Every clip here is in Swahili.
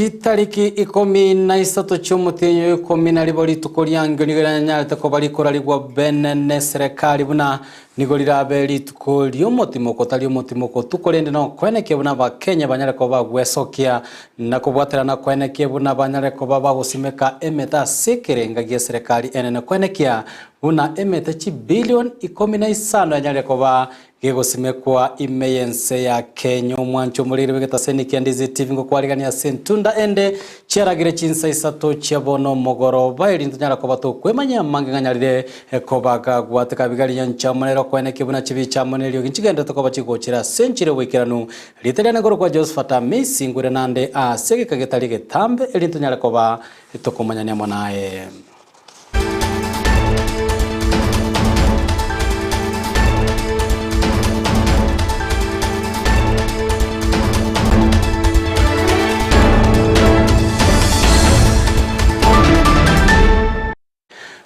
Chitariki ikomi na Isato cy'umutinyo ikomi na libori tukolyango niganya takobali koralibwa benene serikali buna nigolirabe tukoli umutimoko tali umutimoko tukolende no kweneke buna bakenya banyare ko bagwesokia nakobwatera na kweneke buna banyare ko bagusimeka emeta sekerenga gye serikali enene kwenekia buna emeta chi billion ikomi na isano yanyare ko ba gegosimekwa imeyense ya Kenya mwancho mulire begetaseni Ndizi TV ngo kwaligania sentunda ende cheragire Chinsa Isato chabono mogoro bayirindu nyara ko bato kwemanya manganyarire ko baga gwateka bigali nyanchamonero kwene kibuna chibi chamonero kinchigenda to ko bachigokira senchire wikiranu literana goro kwa Josephat Amisi ngure nande a sege kagetali tambe elindu nyara ko ba itokomanya nyamonae.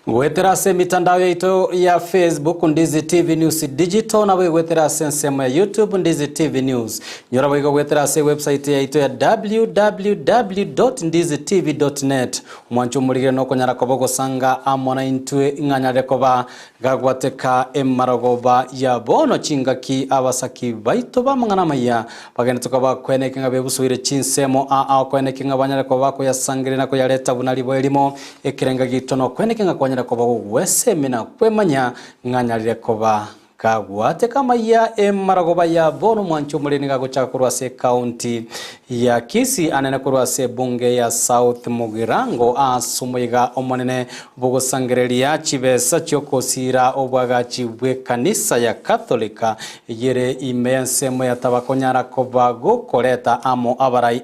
Weterase mitandao yetu ya Facebook Ndizi TV News Digital na weterase nsemo ya YouTube Ndizi TV News. Nyora weterase website yetu ya www.ndizitv.net. Mwancho mulire no konyara kobogo sanga amona intwe nganyare koba gagwateka emarogoba ya bono chingaki abasaki baito ba mangana maya bagene tukoba kweneke ngabe busubire chinsemo kweneke ngabanyare koba ko yasangire nako yaleta bunalibo elimo ekirenga gitono kweneke ngakonyara koba wese mina kwemanya nganyarire koba kagwate Amayia emaragoba ya bono mwancho mulini gagocha kurwase county ya Kisii anene kurwase bunge ya South Mugirango asumuiga omonene bugosangereria chibesa cyokosira obwagachi bwe kanisa ya Katolika yere imensemo ya tabakonyara koba gokoreta amo abarai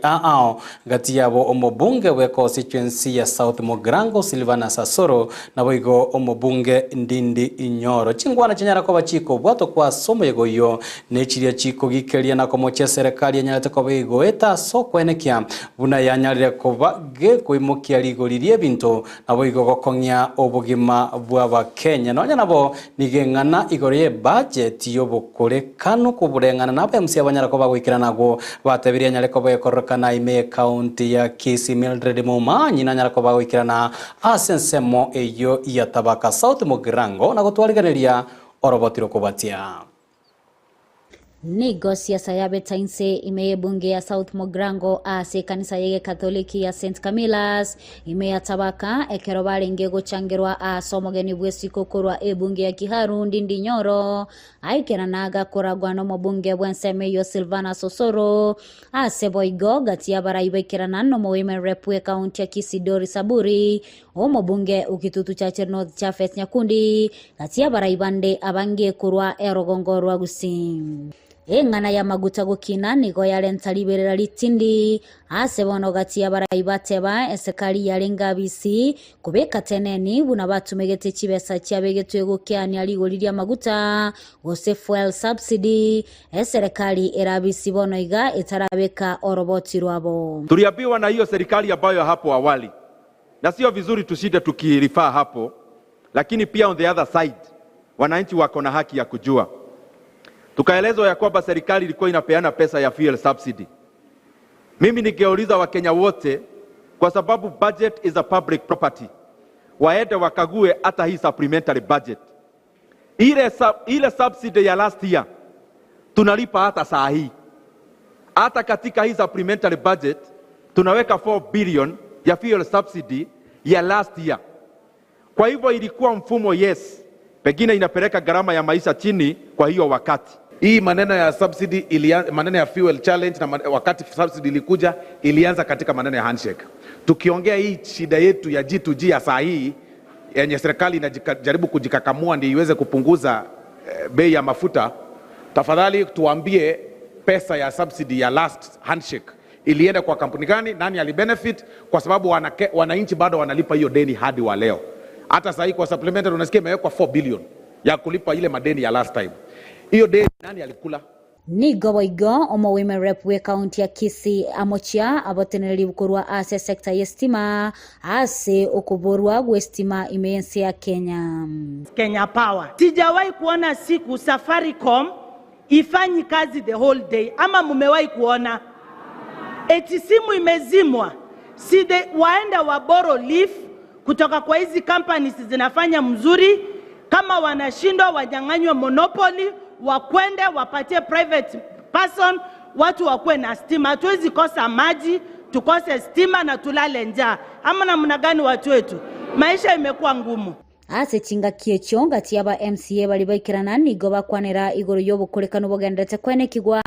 gati yabo omobunge we constituency ya South Mugirango Silvana Sasoro na boigo omobunge Ndindi Inyoro chingwana chinyara koba chiko bwato kwa somo yego yo nechiria chiko gikeria na komoche serikali yanyalete koba igoeta so kwenekia buna yanyalire koba ge koimokia ligolirie binto nabo igogokonya obugima bwa Kenya no nabo nigengana igoriye budget yobokore kanu kuburengana nabo MC abanyara koba gwikira nago batabiri nyale koba yekorokana ime county ya Kisii Mildred Mumanyi nanyara koba gwikira na asensemo eyo yatabaka South Mugirango na gotwaliganeria orobotiro kubatia. Nigo siasa ya betainse imeye bunge ya South Mugirango ase kanisa yege Katoliki ya St. Camillus imeya tabaka ekerobale ngego changerwa somogeni bwesiko korwa bunge ya Kiharu Ndindi Nyoro aikera naga koragwano mo bunge bwenseme yo Silvana Sosoro ase boigo gati ya baraibekera nano mo women rep we county ya Kisii Dori Saburi omo bunge ukitutu cha North cha Feth Nyakundi gati ya baraibande abange korwa erogongorwa Gusii engana ya maguta gukina nigo yalentaliberera litindi ase bono gati ya baraibateba esekali yalenga bisi kubeka teneni buna batumegete chibesa cyabegetwe gukyani aligoliria maguta gose fuel subsidy eserikali erabisi bono iga etarabeka oroboti rwabo. Tuliambiwa na hiyo serikali ambayo hapo awali na sio vizuri tushinde tukirifaa hapo, lakini pia on the other side wananchi wako na haki ya kujua. Tukaelezwa ya kwamba serikali ilikuwa inapeana pesa ya fuel subsidy. Mimi ningeuliza Wakenya wote, kwa sababu budget is a public property, waende wakague hata hii supplementary budget. Ile subsidy ya last year tunalipa hata saa hii. Hata katika hii supplementary budget tunaweka 4 billion ya fuel subsidy ya last year. Kwa hivyo ilikuwa mfumo yes, pengine inapeleka gharama ya maisha chini kwa hiyo wakati. Hii maneno ya subsidy maneno ya fuel challenge na wakati subsidy ilikuja ilianza katika maneno ya handshake. Tukiongea hii shida yetu ya G2G ya saa hii yenye serikali inajaribu kujikakamua ndio iweze kupunguza bei ya mafuta, tafadhali tuambie pesa ya subsidy ya last handshake ilienda kwa kampuni gani, nani alibenefit, kwa sababu wananchi bado wanalipa hiyo deni hadi wa leo. Hata sasa hii kwa supplementary unasikia imewekwa 4 billion ya kulipa ile madeni ya last time. Hiyo deni nani alikula? Nigo boigo omo women rep we county ya Kisii amochia aboteneri bukorwa ase sekta yestima ase okuborwa gwestima imense ya Kenya. Kenya Power. Sijawahi kuona siku Safaricom ifanyi kazi the whole day. Ama mumewahi kuona eti simu imezimwa waende wa borrow leave kutoka kwa hizi companies zinafanya mzuri. Kama wanashindwa wanyang'anywe monopoly, wakwende wapatie private person, watu wakuwe na stima. Hatuwezi kosa maji, tukose stima na tulale njaa. Ama namna gani watu wetu? Maisha imekuwa ngumu. Ase chinga kiechio ngati aba MCA bali baikirana nigo bakwanira iguru yobukurekano bogendete kwene kigwa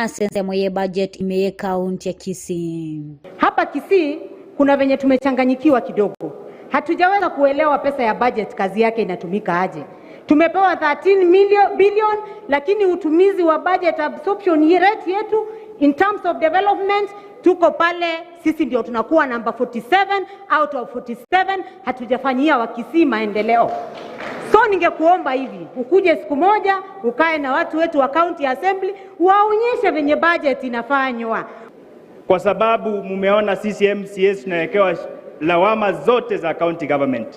sense moye budget imeye county ya Kisii. Hapa Kisii kuna venye tumechanganyikiwa kidogo. Hatujaweza kuelewa pesa ya budget kazi yake inatumika aje. Tumepewa 13 billion lakini utumizi wa budget absorption rate yetu in terms of development tuko pale, sisi ndio tunakuwa number 47 out of 47. Hatujafanyia Wakisii maendeleo. So ningekuomba hivi, ukuje siku moja ukae na watu wetu wa county assembly waonyeshe venye budget inafanywa, kwa sababu mumeona sisi MCS tunawekewa lawama zote za county government.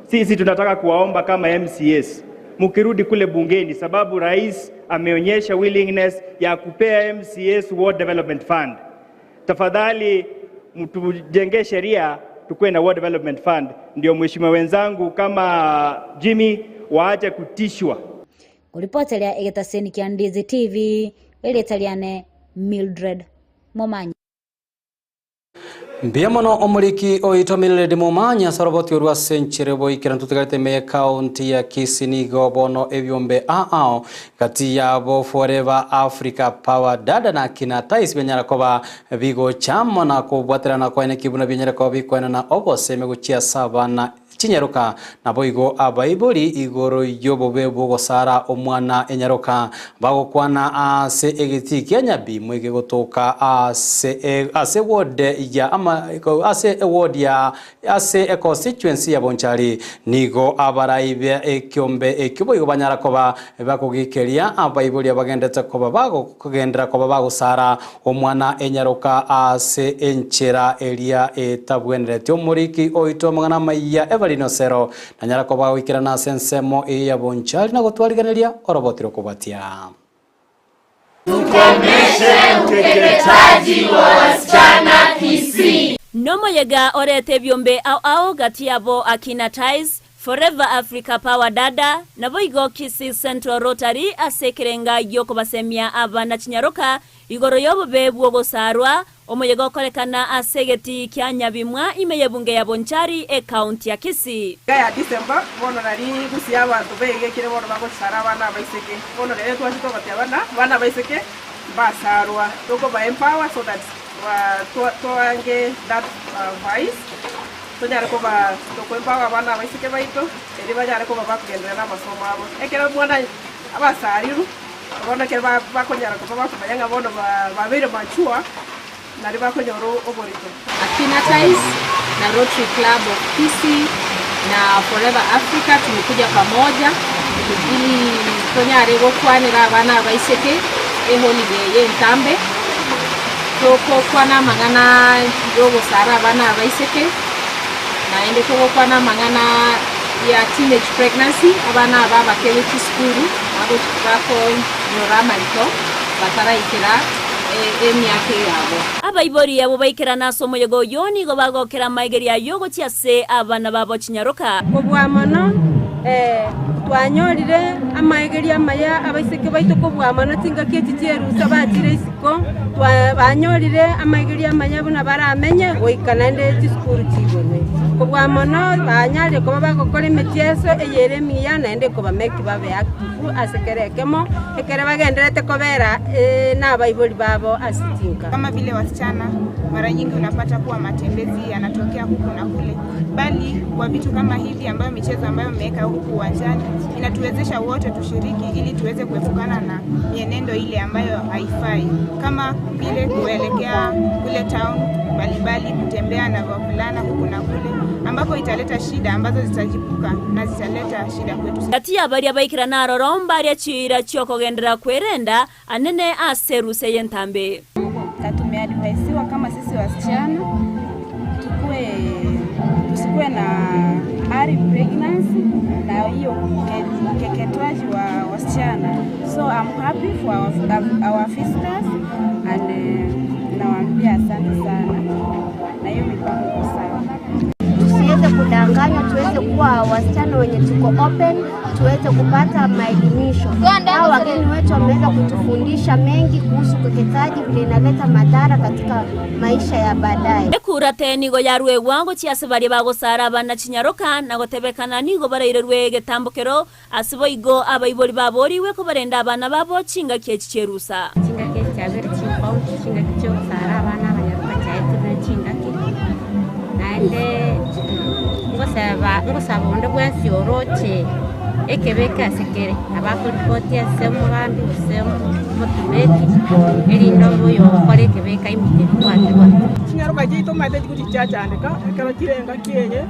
Sisi tunataka kuwaomba kama MCS mukirudi kule bungeni, sababu rais ameonyesha willingness ya kupea MCS Ward Development Fund. Tafadhali mtujenge sheria tukue na Ward Development Fund, ndio mheshimiwa wenzangu kama Jimmy waache kutishwa. Kuripotelea egetaseni kia Ndizi TV, eletaliane Mildred Momanya. Mbiamono omuliki oitomirire Momanya saroboti orwa senchere boikira tutegarite me county ya Kisii nigo bono ebyombe aao kati yabo Forever Africa Power Dada na kina tais benyara koba bigo chamo na kubwaterana kwene kibuna benyara koba bikwena na obose meguchia saba na Chinyaruka na boigo abaibori igoro yobobe bogosara omwana enyaruka bagokwana ase egiti Kenyabi mwege gotoka ase ward ya ama ase ward ya ase constituency ya Bonchari nigo abaraibe ekyombe ekiboigo banyara koba bakogekeria abaibori abagendete koba bagogendera koba bagosara omwana enyaruka ase enchera elia etabwenere omuriki oito mangana Amayia Sero na nyarako bagwikira na sensemo ya Bonchari na gutwariganiria orobotiro kubatia. Tukomeshe ukeketaji wa wasichana Kisii. Nomo yega orete byombe au gati yabo akina ties Forever Africa Power Dada na boigo Kisii Central Rotary asekerenga yoko basemia abana Chinyaruka igoro yobo bebu ogosarwa omuyego kolekana asegeti kya Nyabimwa imeye bunge ya Bonchari county ya Kisii. Ya December bono nari Gusii abantu bege kire bono bagosara abana baiseke bono rero twashito batyabana bana baiseke basarwa toko ba empower so that toange that voice tonyara ko ba toko empower bana baiseke baito eri bajara ko bakugendera na masomo abo ekero mwana abasariru bono ke bakonyara ko bakubayanga bono babere machua nari bakonyoro oborito akina ties na Rotary Club of Kisii na Forever Africa tumekuja pamoja ili tonyare gokwanira abana baiseke holiday ye ntambe toko kwana mangana yogo sara abana baiseke na ende toko kwana mangana ya teenage pregnancy abana baba keleti school abo bako norama ito batara ikira emyake yabo abaibori yabo baikira naso moyego yoni go bagokera maigeria yogo chiase abana babo Chinyaruka obwamano twanyorire amaigeria maya abaiseke baito kobwamano tinga ketitieru sabatire isiko banyorire amaigeria maya buna baramenye goikana ende school tibone kobwamano banyare ko bagokora emetieso eyeremia na ende koba make babe active asekerekemo ekere bagenderete kobera na abaibori babo asitinga kama vile wasichana mara nyingi unapata kuwa matembezi yanatokea huku na kule, bali kwa vitu kama hivi ambayo michezo ambayo mmeweka huku uwanjani inatuwezesha wote tushiriki ili tuweze kuepukana na mienendo ile ambayo haifai, kama vile kuelekea kule town mbalimbali, kutembea na wavulana huku na kule, ambapo italeta shida ambazo zitajipuka na zitaleta shida kwetu. Kati ya bari abaikira na roromba ya chira chiokogendera kwerenda anene aseruse yentambe. Tumeadvaisiwa kama sisi wasichana tusikuwe na early pregnancy na hiyo keketwaji wa wasichana. So I'm happy for our visitors and nawaambia asante sana. Na hiyo kudanganywa, tuweze kuwa wasichana wenye tuko open, tuweze kupata maelimisho. Hao wageni wetu wameweza kutufundisha mengi kuhusu ukeketaji, vile inaleta madhara katika maisha ya baadaye. Ekurate nigo yarwe wango chiase bari bagosara abana Chinyaroka na gotebekana nigo barairerwe getambokero asibo igo abayibori baboriwe ko barenda abana babo chinga kyechicherusa. Chinga kyechiabere chimpa chinga kyechiosara abana Abanyaruka cyaitwe chinga ki. Naende ngosaba onde bwensi oroche ekebeka sekere abakuripoti asemu bandi usemu motubeti erindo yo kore kebeka imutibwatibwa. Chinyaroka jito mate kuti cyacandika ekero kirenga kiyenye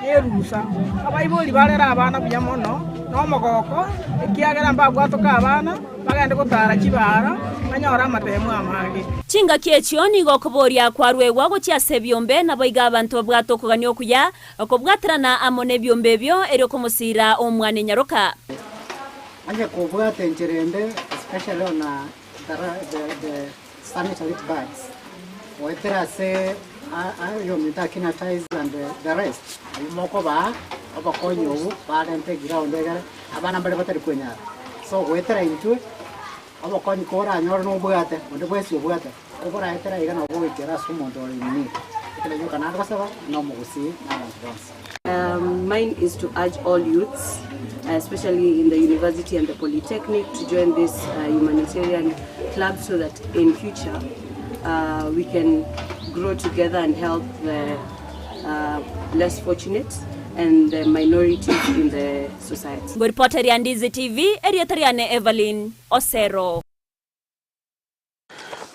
yerusa abayibori barera abana byamono no mogoko ekiagera mbagwatoka abana bagende gutara kibara manyora amatemu amage chinga kyechioni gokoboria kwarwe wago cyase byombe nabo iga abantu bwatokoganyo kuya okobwatrana amone byombe byo eri komusira omwane Nyaroka anje kubwate ncherende especially on the sanitary bags wetera se ayo mitakina ties and the rest moko ba abakonyo barente ground egara abana mbere batari kwenya so wetera into abakonyo kora nyoro no bwate onde bwesi bwate obora etera igana obwekera sumondo ni ekele yo kana basaba no mo Gusii na bonse. Mine is to urge all youths, especially in the university and the polytechnic, to join this humanitarian club so that in future we can grow together and help the less fortunate and the minorities in the society. Good reporter ya Ndizi TV, Eriatariane Evelyn Osero.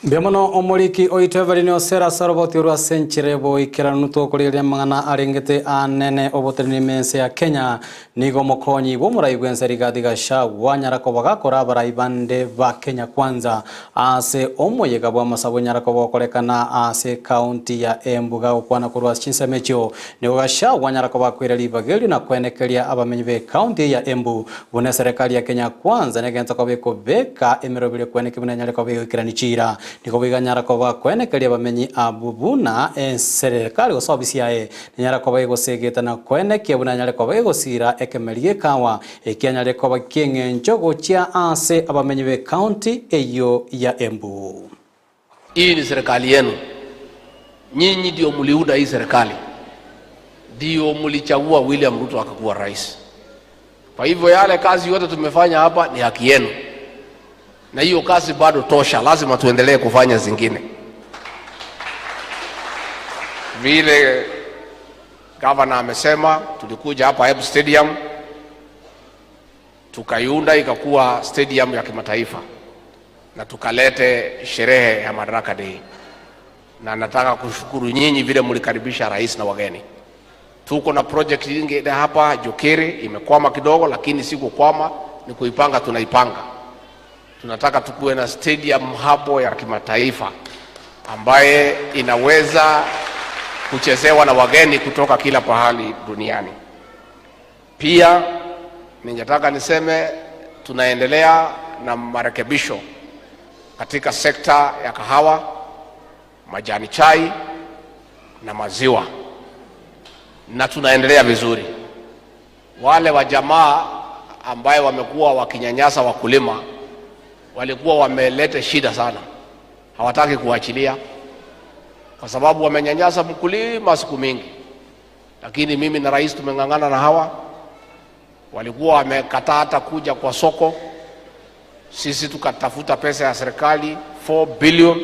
Biamono omoriki oito Evelyn Osera saroboti rwa senchirebo ikiranuto kuriria mangana arengete anene oboteni mense ya Kenya nigo mokonyi bo muraigwense rigadi Gachagua Nyarako bagakora baraibande ba Kenya kwanza ase omoyega bwa masabo Nyarako bokorekana ase county ya Embu gakwana kurwa Chinsa mecho nigo Gachagua Nyarako bakwireri bageri na kwenekeria abamenyi be county ya Embu bone serikali ya Kenya kwanza negenta kobeko beka emerobire kwenekibuna Nyarako be ikiranichira niko biga Nyarako bakwenekeria bamenyi abubuna serikali gosobisi yae Nyarako bagosegeta na kwenekia buna Nyarako bagosira ekemerie kawa ekianyareko bakengenjo gochia ase abamenyi be county eyo ya Embu. Hii ni serikali yenu. Nyinyi ndio mliunda hii serikali. Ndio mlichagua William Ruto akakuwa rais. Kwa hivyo yale kazi yote tumefanya hapa ni haki yenu. Na hiyo kazi bado tosha, lazima tuendelee kufanya zingine. Vile Governor amesema tulikuja hapa Embu Stadium tukaiunda ikakuwa stadium ya kimataifa na tukalete sherehe ya Madaraka Day. Na nataka kushukuru nyinyi vile mlikaribisha rais na wageni. Tuko na project nyingine hapa Jokeri imekwama kidogo, lakini si kukwama, ni kuipanga tunaipanga. Tunataka tukue na stadium hapo ya kimataifa ambaye inaweza kuchezewa na wageni kutoka kila pahali duniani. Pia ningetaka niseme tunaendelea na marekebisho katika sekta ya kahawa, majani chai na maziwa. Na tunaendelea vizuri. Wale wa jamaa ambaye wamekuwa wakinyanyasa wakulima walikuwa wameleta shida sana. Hawataki kuachilia kwa sababu wamenyanyasa mkulima siku mingi. Lakini mimi na rais tumengangana na hawa. Walikuwa wamekataa hata kuja kwa soko. Sisi tukatafuta pesa ya serikali 4 billion.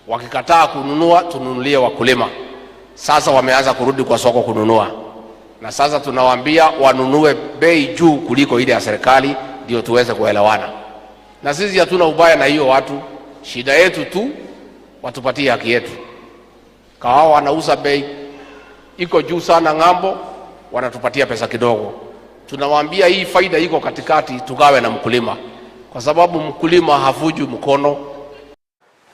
Wakikataa kununua tununulie wakulima. Sasa wameanza kurudi kwa soko kununua. Na sasa tunawaambia wanunue bei juu kuliko ile ya serikali ndio tuweze kuelewana. Na sisi hatuna ubaya na hiyo watu. Shida yetu tu watupatie haki yetu. Kahawa wanauza bei iko juu sana ngambo, wanatupatia pesa kidogo. Tunawaambia hii faida iko katikati tugawe na mkulima. Kwa sababu mkulima hafuju mkono.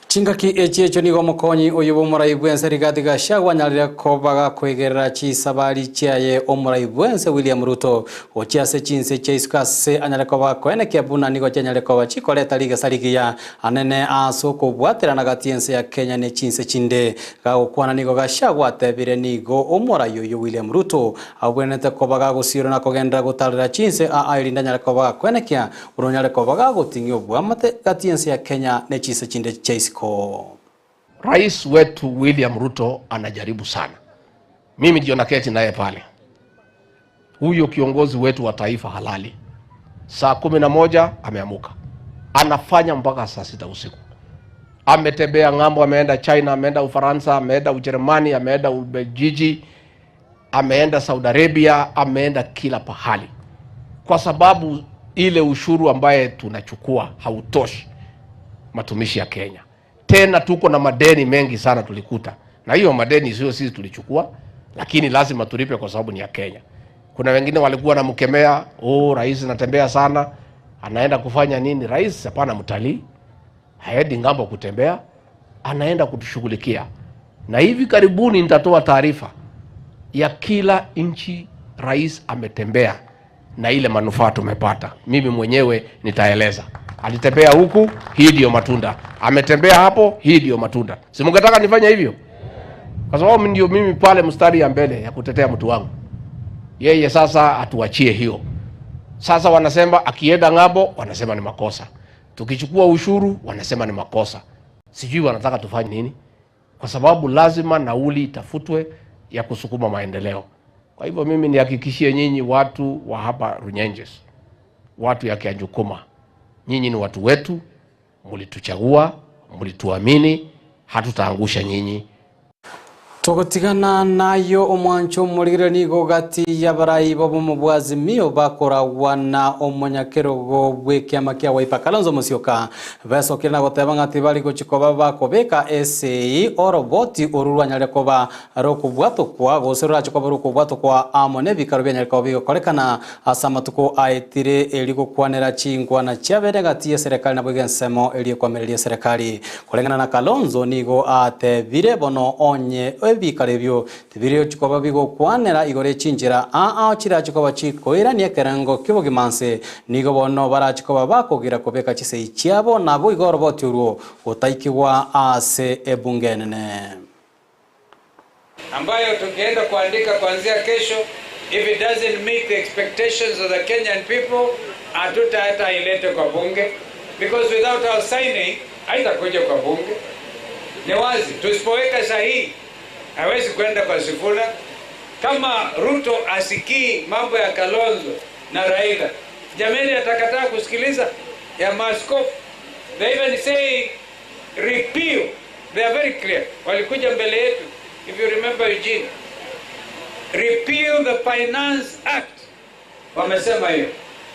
Chingaki echecho nigo mukonyi oyobo muraibwense rigati gashagwa nyarira kobaga kwegerera chisabari chiaye omuraibwense William Ruto ochiase chinse cheiskase anyare koba kwene kiabuna nigo chanyare koba chikoleta liga sarigia anene asoko bwaterana gatiense ya Kenya ne chinse chinde gakwana nigo gashagwa tebire nigo omurayo yo William Ruto abwenete kobaga gusiro na kogenda gutarira chinse airinda nyare koba kwene kia uronyare kobaga gutingyo bwamate gatiense ya Kenya ne chinse chinde cheisko. Rais wetu William Ruto anajaribu sana. Mimi ndio naketi naye pale. Huyo kiongozi wetu wa taifa halali. Saa 11 ameamuka. Anafanya mpaka saa 6 usiku. Ametembea ngambo, ameenda China, ameenda Ufaransa, ameenda Ujerumani, ameenda Ubelgiji, ameenda Saudi Arabia, ameenda kila pahali. Kwa sababu ile ushuru ambaye tunachukua hautoshi matumishi ya Kenya. Tena tuko na madeni mengi sana tulikuta. Na hiyo madeni sio sisi tulichukua, lakini lazima tulipe kwa sababu ni ya Kenya. Kuna wengine walikuwa na mkemea, rais anatembea sana, anaenda kufanya nini? Rais hapana mtalii, haendi ngambo kutembea, anaenda kutushughulikia. Na hivi karibuni nitatoa taarifa ya kila nchi rais ametembea na ile manufaa tumepata. Mimi mwenyewe nitaeleza. Alitembea huku, hii ndio matunda. Ametembea hapo, hii ndio matunda. Si mngetaka nifanye hivyo? Kwa sababu ndio mimi pale mstari ya mbele ya kutetea mtu wangu. Yeye sasa atuachie hiyo. Sasa wanasema akienda ng'ambo, wanasema ni makosa. Tukichukua ushuru, wanasema ni makosa. Sijui wanataka tufanye nini? Kwa sababu lazima nauli itafutwe ya kusukuma maendeleo. Kwa hivyo mimi nihakikishie nyinyi watu wa hapa Runyenjes, watu ya Kianjukuma, nyinyi ni watu wetu, mlituchagua, mlituamini, hatutaangusha nyinyi. Togotigana nayo omwancho murigire nigo gati yabarai bobo mubwazi mio bakora wana omonyakerogo bwekiama kya Wiper Kalonzo Musyoka besokirana gotebanga tibali gochikoba bakobeka SAE oroboti orurwanya lekoba rokubwato kwa goserura chikoba rokubwato kwa amone bikarobya nyalikoba korekana asamatuko aitire eligo kwanera chingwa na chabere gati ya serikali na bwegensemo eliyo kwamerelia serikali kolengana na Kalonzo nigo atebire bono onye bikarebyo tibirio chikoba bigo kwanera igore chinjira chira chikoba chikoira ni ekerango kibogimanse nigo bono bara chikoba bakogira kobeka chise ichiabo nabo igoro botyuruo otaikiwa ase ebungenene ambayo tukienda kuandika kuanzia kesho, if it doesn't meet the expectations of the Kenyan people, atuta hata ilete kwa bunge, because without our signing haitakuja kwa bunge. Ni wazi tusipoweka sahihi hawezi kwenda kwa Sifuna. Kama Ruto asikii mambo ya Kalonzo na Raila, jamani atakataa kusikiliza ya maaskofu. They even say repeal. They are very clear. Walikuja mbele yetu, if you remember Eugene, repeal the Finance Act. Wamesema hiyo.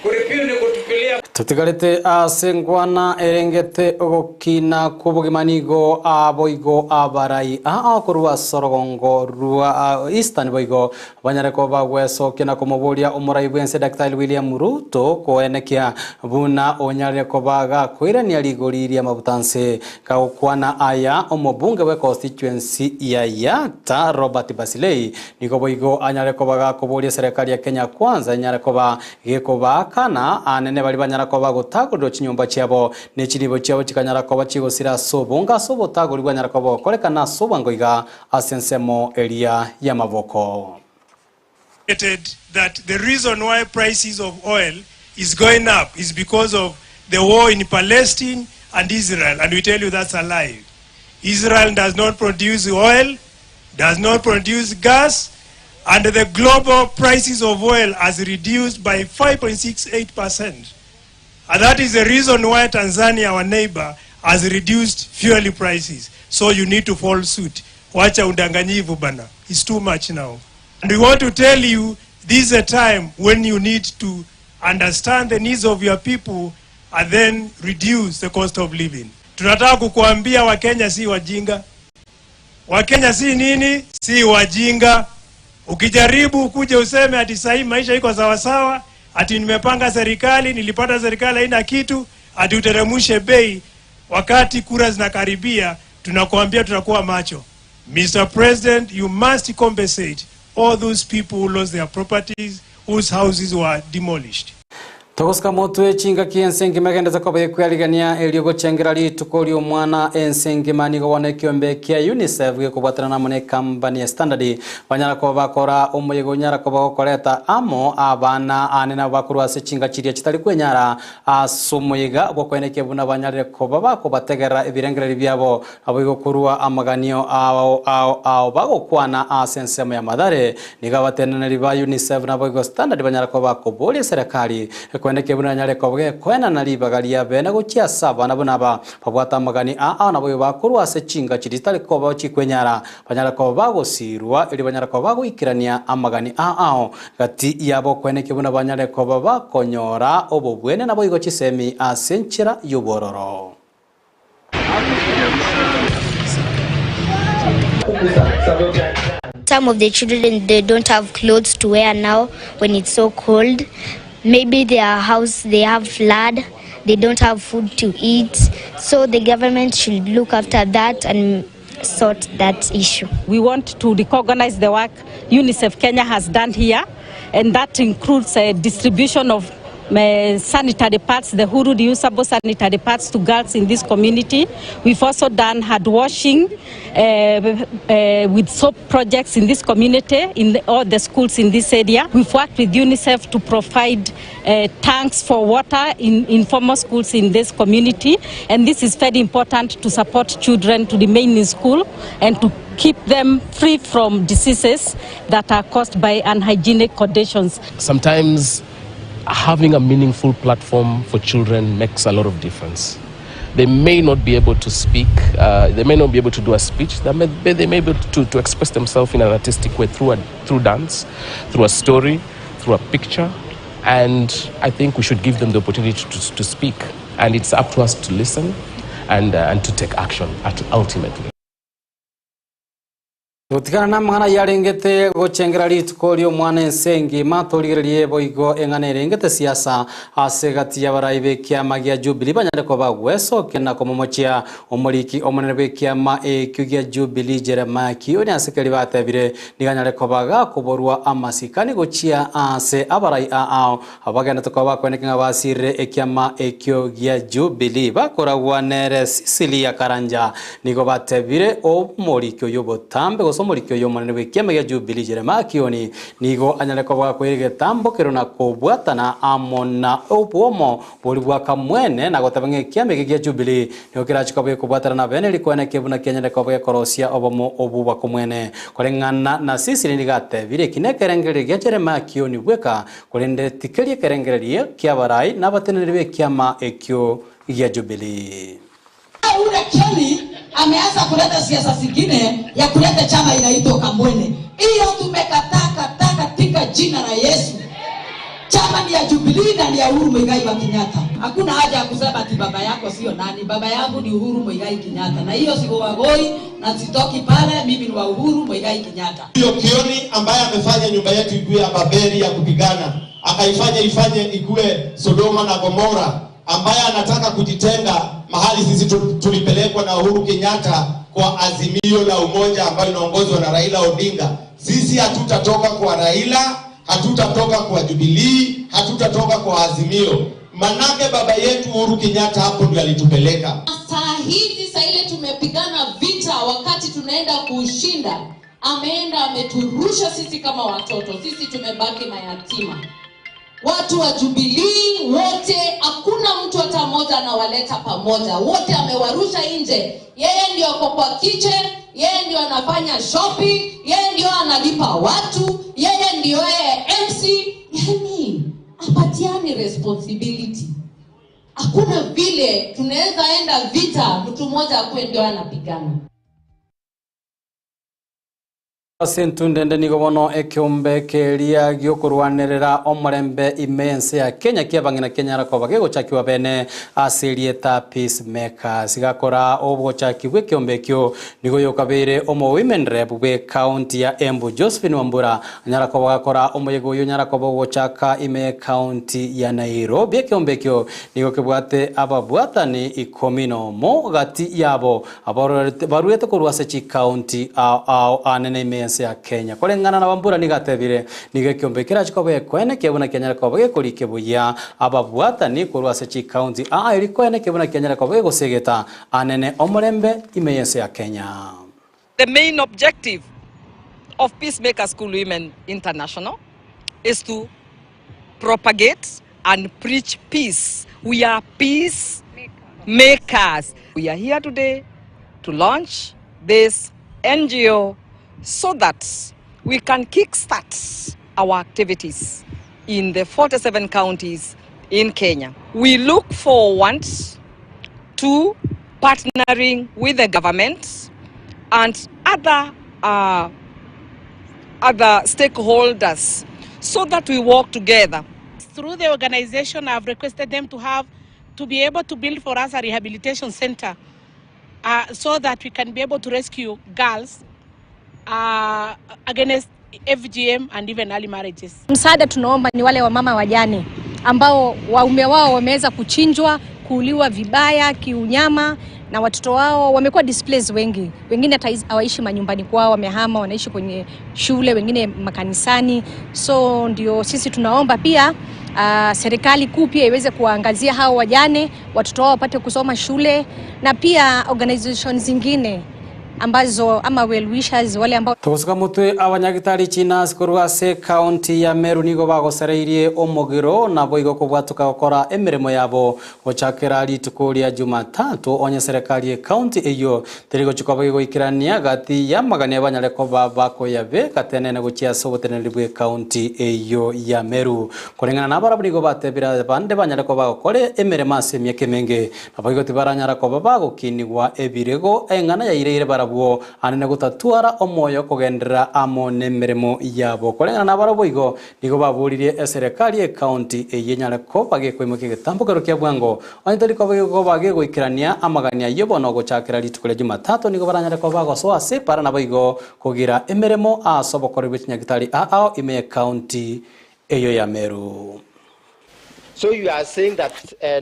Kurepeal ni kutupilia. Tutigarite asengwana erengete ogokina kubugimanigo aboigo abarai akorwa sorogongo rua Eastern boigo banyareko bagweso kina komobolia omurai bwense Dr. William Ruto koenekia buna onyareko baga kwirania ligoriria mabutanse kaukwana aya omobunge we constituency ya Yata Robert Basilei niko boigo anyareko baga kobolia serikali ya Kenya kwanza nyareko ba gekoba kana anene bali banyareko bagotaguriro chinyumba chiabo ne chiribo chiabo chikanyarako chigosira sobonga sobotagurwa nyarako korekana sobangoiga asensemo elia ya mavoko. That the reason why prices of oil is going up is because of the war in Palestine and Israel, and we tell you that's a lie. Israel does not produce oil, does not produce gas, and the global prices of oil has reduced by 5.68%. And that is the reason why Tanzania, our neighbor, has reduced fuel prices. So you need to follow suit. Wacha undanganyivu bana. It's too much now. And we want to tell you, this is a time when you need to understand the needs of your people and then reduce the cost of living. Tunataka kukuambia Wakenya si wajinga. Wakenya si nini? Si wajinga. Ukijaribu kuja useme ati sahi maisha iko sawa sawa, ati nimepanga serikali, nilipata serikali haina kitu, ati uteremushe bei, wakati kura zinakaribia tunakuambia tutakuwa macho. Mr. President, you must compensate all those people who lost their properties, whose houses were demolished. Togoska motwe chinga ki ensengi magendeza ko bekwyaligania eliogo chengera litukoli omwana ensengi manigo wone kiombe kia UNICEF gekubwatana na mone company standard banyara ko bakora omuyego nyara ko bakoreta amo abana anena bakurwa se chinga chiria chitali kwenyara asumuyiga bokweneke buna banyare ko babako bategera ebirengereri byabo aboyigo kurwa amaganio ao bagokwana asensemo ya madare nigabatenaneri ba UNICEF na boyigo standard banyara ko bakobole serikali kwendeke buna nyare kobwe kwena nalibagalia bene gokia saba na bunaba pabwata magani na boyo bakurwa se chinga chiditale koba chikwenyara banyara koba gosirwa ili banyara koba goikirania amagani gati yabo kweneke buna banyare koba bakonyora obobwene na boyo gochisemi asenchira yubororo. Some of the children, they don't have clothes to wear now when it's so cold. Maybe their house, they have flood, they don't have food to eat. So the government should look after that and sort that issue. We want to recognize the work UNICEF Kenya has done here, and that includes a distribution of sanitary pads, the Huru reusable sanitary pads to girls in this community. We've also done hand washing with soap projects in this community, in all the schools in this area. We've worked with UNICEF to provide tanks for water in informal schools in this community, and this is very important to support children to remain in school and to keep them free from diseases that are caused by unhygienic conditions. Sometimes having a meaningful platform for children makes a lot of difference. They may not be able to speak, they may not be able to do a speech, they may be able to express themselves in an artistic way through dance, through a story, through a picture, and I think we should give them the opportunity to speak, and it's up to us to listen and to take action ultimately. Utikana na mwana yarengete gochengera litukoli omwana ensengi matoligererie boigo engane rengete siasa asegati yabaraibe kiama gya Jubilee banyare ko bagweso kena ko momochia omoliki omonere kiama ekugya Jubilee Jeremiah Kioni asekeli batebire niganyare ko baga kuborwa amasikani gochia ase abarai abagenda to ko bakweneka basire ekiama ekugya Jubilee bakora wanere Sicilia Karanja nigo batebire omoliki yobotambe omorikyo yomonene wekiama ya Jubilee Jeremiah Kioni nigo anyale ko bakwirige tambo kerona ko bwatana amona obuomo boli bwaka mwene na gotabange kiama ya Jubilee nokira chikobe ko bwatana na bene likwana kebuna Kenya ko bakorosia obomo obuba kumwene kolengana na sisi ndigate bire kinekerengere ya Jeremiah Kioni bweka kolende tikeli kerengere kiabarai na batenere wekiama ekyo ya Jubilee. Ule Kioni ameanza kuleta siasa zingine ya kuleta chama inaitwa Kambwene. Hiyo tumekataa katika jina la Yesu. Chama ni ya Jubilee na ni ya Uhuru Muigai Kenyatta. Hakuna haja ya kusema ati baba yako sio nani. Baba yangu ni Uhuru Muigai Kenyatta. Na hiyo siko wagoi na sitoki pale, mimi ni wa Uhuru Muigai Kenyatta. Hiyo Kioni ambaye amefanya nyumba yetu ikuwe ya Babeli ya kupigana, akaifanye ikuwe Sodoma na Gomora, ambaye anataka kujitenga mahali sisi tulipelekwa na Uhuru Kenyatta kwa azimio la umoja ambayo inaongozwa na Raila Odinga. Sisi hatutatoka kwa Raila, hatutatoka kwa Jubilee, hatutatoka kwa azimio. Manake baba yetu Uhuru Kenyatta hapo ndio alitupeleka. Saa hizi saa ile tumepigana vita wakati tunaenda kushinda, ameenda ameturusha sisi kama watoto. Sisi tumebaki mayatima. Watu wa Jubilee wote, hakuna mtu hata mmoja anawaleta pamoja. Wote amewarusha nje. Yeye ndio ako kwa kitchen, yeye ndio anafanya shopping, yeye ndio analipa watu, yeye ndio MC. Yani apatiani responsibility. Hakuna vile tunaweza enda vita mtu mmoja akwe ndio anapigana. Sentundende nigo bono ekiombe keria giokurwanerera omorembe imense ya Kenya kiabangina Kenya rakoba gegochakiwa bene asirieta peacemakers sigakora obochakiwe kiombe kyo nigo yokabere omo women rep we county ya Embu Josephat Wambura nyarakoba gakora omoyego yo nyarakoba gochaka ime county ya Nairobi kiombe kyo nigo kebwate ababwatani ikomino mo gati yabo abaruete kurwase chi county anene imense ya Kenya kolengana na Wambura nigatebire nige kiombe kira chikobe kwene kebuna Kenya kobe kolike buya ababwata ni kurwase chi county iri kwene kebuna Kenya kobe gosegeta anene omorembe imense ya Kenya. The main objective of Peacemaker School Women International is to propagate and preach peace. We are peace makers. We are here today to launch this NGO so that we can kickstart our activities in the 47 counties in Kenya. We look forward to partnering with the government and other stakeholders so that we work together. Through the organization, I've requested them to be able to build for us a rehabilitation center so that we can be able to rescue girls against FGM and even early marriages. Msaada tunaomba ni wale wamama wajane ambao waume wao wameweza kuchinjwa, kuuliwa vibaya, kiunyama na watoto wao wamekuwa displaced wengi. Wengine hata hawaishi manyumbani kwao, wamehama, wanaishi kwenye shule, wengine makanisani. So ndio sisi tunaomba pia serikali kuu pia iweze kuangazia hao wajane, watoto wao wapate kusoma shule na pia organizations zingine ambazo ama well wishers wale ambao tugusuka mutwe abanyagitari China sikurwase county ya Meru nigo bagosereirie omogiro nabo igo kubwatuka gukora emirimo yabo gochakera ritukuria Jumatatu onye serikali ya county eyo terigo chikoba goikirania gati ya magania abanyareko bako yabe katenene guchia soboteneri bwe county eyo ya Meru kolengana na baraburigo batebira bande banyareko bagokore emirimo asemye kemenge nabo igo tibaranyareko bagokinigwa ebirego engana ya ireire barabuo anene gutatuara omoyo kugendera amone mirimo yabo kolengana na barabuigo nigo baburirie serikali ya county eyenyareko bagekwimuke gitambukero kya bwango onyetoriko bagego ikirania amagania yobono gochakira ritukule Jumatatu nigo baranyareko bagosoa separa na baigo kugira emirimo asobokore b'ikinyagitari ao ime county eyo ya Meru. So you are saying that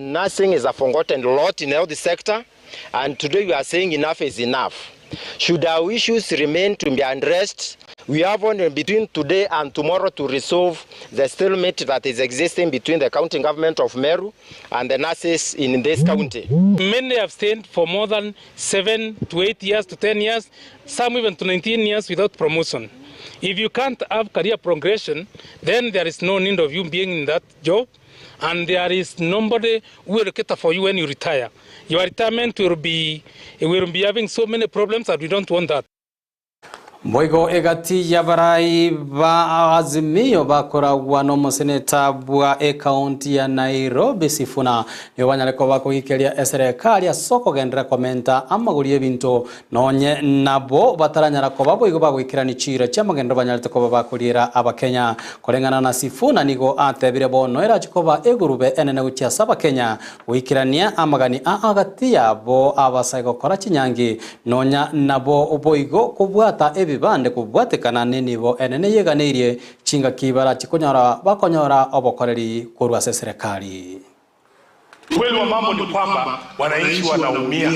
nursing is a forgotten lot in health sector, and today you are saying enough is enough. Should our issues remain to be addressed, we have only between today and tomorrow to resolve the stalemate that is existing between the county government of Meru and the nurses in this county. Many have stayed for more than 7 to 8 years to 10 years, some even to 19 years without promotion. If you can't have career progression, then there is no need of you being in that job, and there is nobody who will cater for you when you retire. Your retirement will be having so many problems that we don't want that. Mboigo egati ya barai ba azimio bakora wano moseneta bwa county ya Nairobi Sifuna ni wanyareko bako gikeria serikali ya soko gendera komenta amagurie binto nonye nabo bataranyarako baboigo bagwikira ni chira cyamagendera banyareko babakurira abakenya kolengana na Sifuna nigo atebire bono era chikoba egurube enene gucia saba Kenya wikirania amagani agati yabo abasaigo kora kinyangi nonya nabo oboigo kubwata bande kubwatekana nenibo enene yeganirie chinga kibara chikonyora bakonyora obokoreri kurwa serikali. Kweli wa mambo ni kwamba wananchi wanaumia.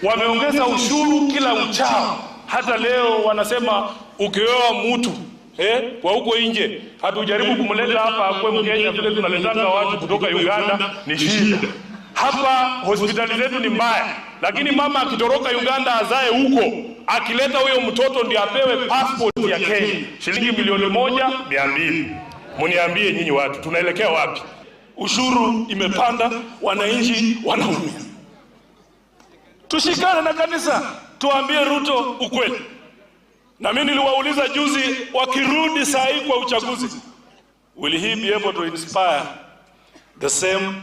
Wameongeza ushuru kila uchao. Hata leo wanasema ukioa mtu kwa huko nje hatujaribu kumleta hapa akwe Mkenya vile tunaletanga watu kutoka Uganda ni shida. Hapa hospitali zetu ni mbaya, lakini mama akitoroka Uganda azae huko, akileta huyo mtoto ndiye apewe passport ya Kenya. Shilingi 1,200,000. Muniambie nyinyi watu tunaelekea wapi? Ushuru imepanda, wananchi wanaumia. Tushikane na kanisa, tuambie Ruto ukweli. Na mimi niliwauliza juzi wakirudi saa hii kwa uchaguzi, will he be able to inspire the same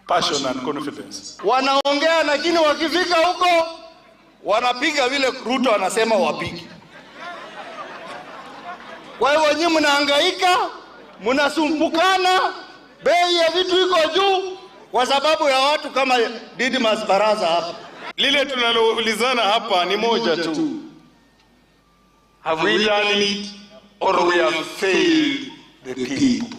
passion and confidence? Wanaongea lakini wakifika huko wanapiga vile Ruto anasema wapige. Kwa hivyo nyinyi mnahangaika, mnasumbukana, bei ya vitu iko juu kwa sababu ya watu kama Didmas Baraza hapa. Lile tunaloulizana hapa ni moja tu. Have we done it or we have failed the people?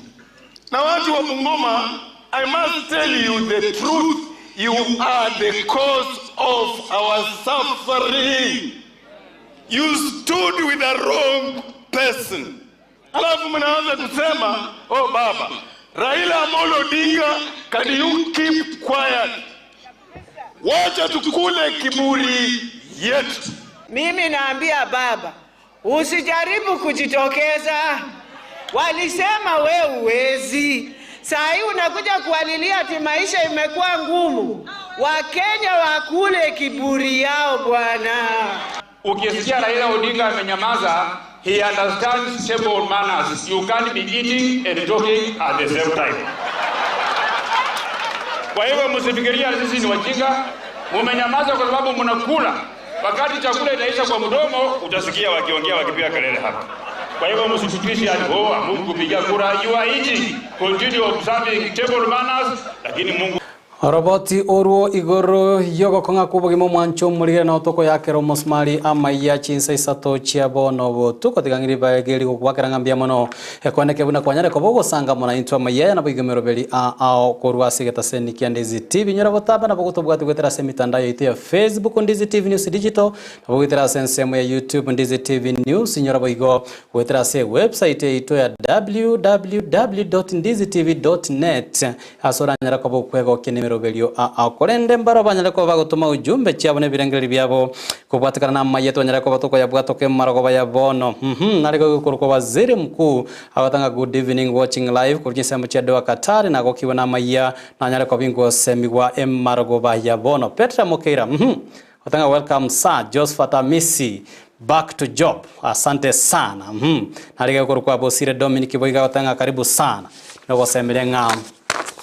Na watu wa Bungoma, I must tell you the truth. You are the cause of our suffering. You stood with the wrong person. Alafu mnaanza kusema, oh baba, Raila Amolo Odinga, can you keep quiet? Wacha tukule kiburi yetu. Mimi naambia baba, usijaribu kujitokeza. Walisema we uwezi. Saa hii unakuja kualilia ati maisha imekuwa ngumu. Wakenya wakule kiburi yao bwana. Ukisikia Raila Odinga amenyamaza, he understands table manners. You can't be eating and talking at the same time. Kwa hivyo msifikiria sisi ni wajinga. Mumenyamaza kwa sababu mnakula. Wakati chakula inaisha kwa mdomo, utasikia wakiongea wakipiga kelele hapa. Kwa hivyo msitutishe hadi Mungu kupiga kura. You are eating. Continue observing table manners. Lakini Mungu Roboti oruo igoro yogo konga kubogimo mwancho murire na otoko yake romosmari Amayia Chinsa Isato chiabo nobo tuko tigangiri bageri kukwakira ngambia mono ekoneke buna kwanyare kobogo sanga mona into Amayia na bigomero beli ao korwa sigeta seni kia Ndizi TV nyora botaba na bogoto bwati gwetera se mitandao yote ya Facebook Ndizi TV News Digital na bogotera sensemo ya YouTube Ndizi TV News nyora boigo gwetera se website ito ya www.ndizitv.net asora nyara kobo kwego kenimero belio akorende mbaro banyale ko bagotuma ujumbe cyabone birengeri byabo kubwatikana na Amayia twanyale ko batoko ya bwatoke marago baya bono nariko gukorwa waziri mkuu abatanga good evening watching live kurjisa mu cyedo Qatar na gokiwa na Amayia nanyale ko bingo semiwa marago baya bono Petra Mokeira watanga welcome sir Josephat Amisi back to job asante sana nariko gukorwa bosire Dominic Boiga watanga karibu sana no semere ngam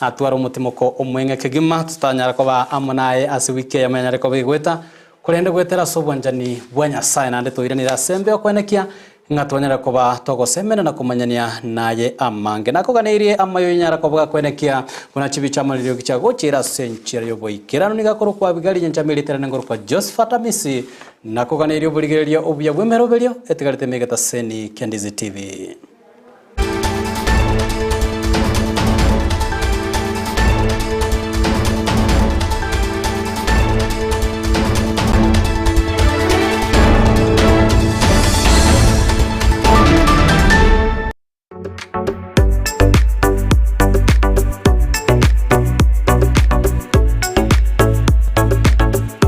atwara umutimoko omwenge kegima tutanyara ko ba amonaye asiwike yamenyare ko bigweta kurende gwetera sobwanjani bwanya sai nande toiranira sembe okwenekia ngatonyara ko ba togosemena na kumanyania naye amange nako ganeirie amayo nyara ko bwa kwenekia kuna chibicha maliro kichago chira senchira yoboikirano nigakoro kwa bigari nyanchamilitera ngoro kwa Josephat Amisi nako ganeirie buligeria obuya bwemero belio etigarite megata seni Ndizi TV.